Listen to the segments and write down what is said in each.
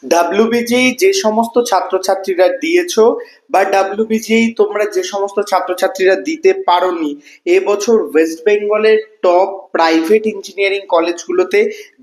WBJEE যে সমস্ত ছাত্রছাত্রীরা দিয়েছো বা ডাব্লিউবিজেই তোমরা যে সমস্ত ছাত্রছাত্রীরা দিতে পারোনি, এবছর ওয়েস্ট বেঙ্গলের টপ প্রাইভেট ইঞ্জিনিয়ারিং কলেজগুলোতে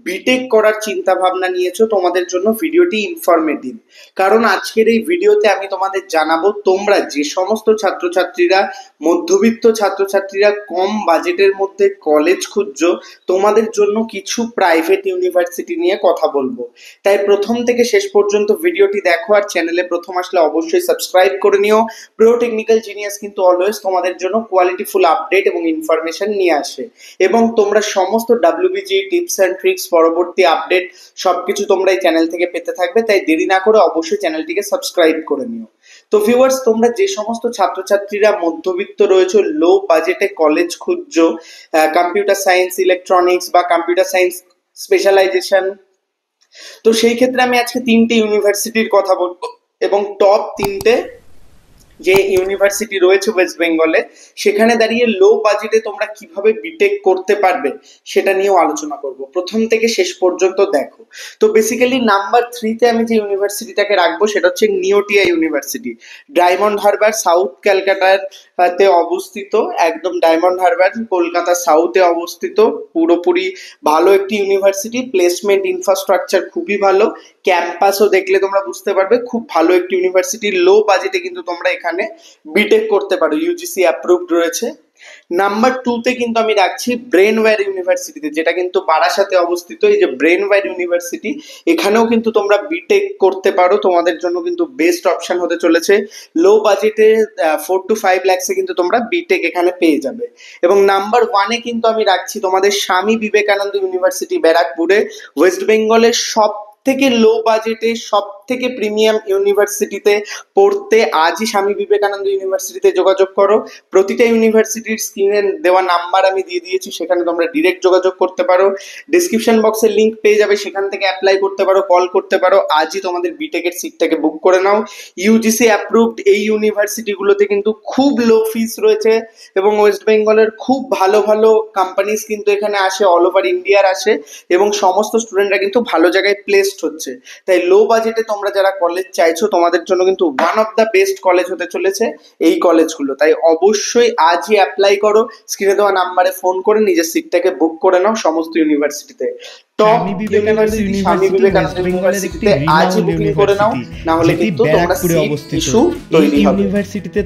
বিটেক করার চিন্তা ভাবনা নিয়েছো, তোমাদের জন্য ভিডিওটি ইনফরমেটিভ। কারণ আজকের এই ভিডিওতে আমি তোমাদের জানাবো তোমরা যে সমস্ত ছাত্রছাত্রীরা মধ্যবিত্ত ছাত্রছাত্রীরা কম বাজেটের মধ্যে কলেজ খুঁজছো, তোমাদের জন্য কিছু প্রাইভেট ইউনিভার্সিটি নিয়ে কথা বলবো। তাই প্রথম থেকে শেষ পর্যন্ত ভিডিওটি দেখো, আর চ্যানেলে প্রথম আসলে অবশ্যই সাবস্ক্রাইব করে নিও। প্রো টেকনিক্যাল জিনিয়াস কিন্তু অলওয়েজ তোমাদের জন্য কোয়ালিটিফুল আপডেট এবং ইনফরমেশন নিয়ে আসে, এবং তোমরা সমস্ত ডাব্লিউবিজি টিপস অ্যান্ড ট্রিক্স পরবর্তী আপডেট সবকিছু তোমরা এই চ্যানেল থেকে পেতে থাকবে। তাই দেরি না করে অবশ্যই চ্যানেলটিকে সাবস্ক্রাইব করে নিও। তো ভিউয়ার্স, তোমরা যে সমস্ত ছাত্রছাত্রীরা মধ্যবিত্ত রয়েছে, লো বাজেটে কলেজ খুঁজছো, কম্পিউটার সায়েন্স, ইলেকট্রনিক্স বা কম্পিউটার সায়েন্স স্পেশালাইজেশন, তো সেই ক্ষেত্রে আমি আজকে তিনটে ইউনিভার্সিটির কথা বলবো, এবং টপ তিনটে যে ইউনিভার্সিটি রয়েছে ওয়েস্ট বেঙ্গলে, সেখানে দাঁড়িয়ে লো বাজেটে তোমরা কিভাবে বিটেক করতে পারবে সেটা নিয়েও আলোচনা করব। প্রথম থেকে শেষ পর্যন্ত দেখো। তো বেসিক্যালি নাম্বার 3-তে আমি যে ইউনিভার্সিটিটাকে রাখবো সেটা হচ্ছে নিওটিয়া ইউনিভার্সিটি। ডায়মন্ড হারবার, সাউথ ক্যালকাটার তে অবস্থিত, একদম ডায়মন্ড হারবার কলকাতা সাউথে অবস্থিত। পুরোপুরি ভালো একটি ইউনিভার্সিটি, প্লেসমেন্ট ইনফ্রাস্ট্রাকচার খুবই ভালো, ক্যাম্পাসও দেখলে তোমরা বুঝতে পারবে খুব ভালো একটি ইউনিভার্সিটি। লো বাজেটে কিন্তু তোমরা এখানে বিটেক করতে পারো, ইউজিসি অ্যাপ্রুভড রয়েছে। নাম্বার 2-তে কিন্তু আমি রাখছি ব্রেনওয়্যার ইউনিভার্সিটিতে, যেটা কিন্তু বারাসাতে অবস্থিত। এই যে ব্রেনওয়্যার ইউনিভার্সিটি, এখানেও কিন্তু তোমরা বিটেক করতে পারো, তোমাদের জন্য কিন্তু বেস্ট অপশন হতে চলেছে। লো বাজেটে 4 to 5 lakhs কিন্তু তোমরা বিটেক এখানে পেয়ে যাবে। এবং নাম্বার 1-এ কিন্তু আমি রাখছি তোমাদের স্বামী বিবেকানন্দ ইউনিভার্সিটি, ব্যারাকপুরে। ওয়েস্ট বেঙ্গলের সব থেকে লো বাজেটে সব থেকে প্রিমিয়াম ইউনিভার্সিটিতে পড়তে আজই স্বামী বিবেকানন্দ ইউনিভার্সিটিতে যোগাযোগ করো। প্রতিটা ইউনিভার্সিটির স্ক্রিনে দেওয়া নাম্বার আমি দিয়ে দিয়েছি, সেখানে তোমরা ডিরেক্ট যোগাযোগ করতে পারো। ডিসক্রিপশন বক্সের লিঙ্ক পেয়ে যাবে, সেখান থেকে অ্যাপ্লাই করতে পারো, কল করতে পারো। আজই তোমাদের বিটেকের সিটটাকে বুক করে নাও। ইউজিসি অ্যাপ্রুভড এই ইউনিভার্সিটিগুলোতে কিন্তু খুব লো ফিস রয়েছে, এবং ওয়েস্ট বেঙ্গলের খুব ভালো ভালো কোম্পানিজ কিন্তু এখানে আসে, অল ওভার ইন্ডিয়ার আসে, এবং সমস্ত স্টুডেন্টরা কিন্তু ভালো জায়গায় প্লেসড হচ্ছে। তাই লো বাজেটে তোমরা যারা কলেজ চাইছো, তোমাদের জন্য কিন্তু one of the best college হতে চলেছে এই কলেজগুলো। তাই অবশ্যই আজই অ্যাপ্লাই করো, স্ক্রিনে দেওয়া নাম্বারে ফোন করে নিজের সিটটাকে বুক করে নাও সমস্ত ইউনিভার্সিটিতে। টপ স্বামী বিবেকানন্দ ইউনিভার্সিটি স্বামী ইউনিভার্সিটি বিবেকানন্দ ওয়েস্ট বেঙ্গলের একটি ইউনিভার্সিটিতে আজই রিনাউন্ড বুকিং করে নাও, ইউনিভার্সিটি, না হলে যেটি কিন্তু তোমরা ব্যারাকপুরে সিট অবস্থিত। ইস্যু এই তৈরি হবে। ইউনিভার্সিটিতে